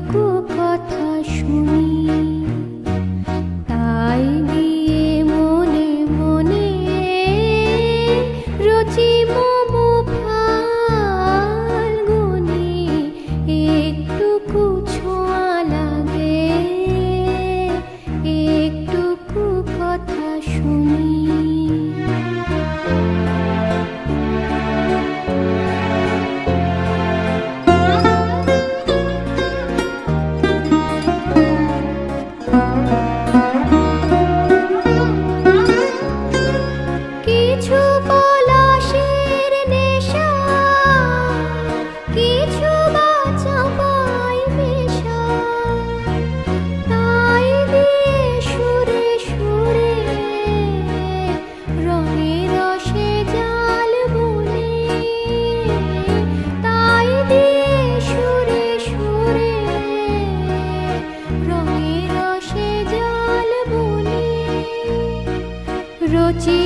একটুকু কথা শুনি, তাই দিয়ে মনে মনে রচি মম ফাল্গুনি। একটুকু ছোঁয়া লাগে, একটুকু কথা শুনি। কিছু পলাশের নেশা, কিছু বা চাঁপাই মেশা, তাই দিয়ে সুরে সুরে রঙে রসে জাল বুনি। তাই দিয়ে সুরে সুরে রঙে রসে জাল বুনি। রচি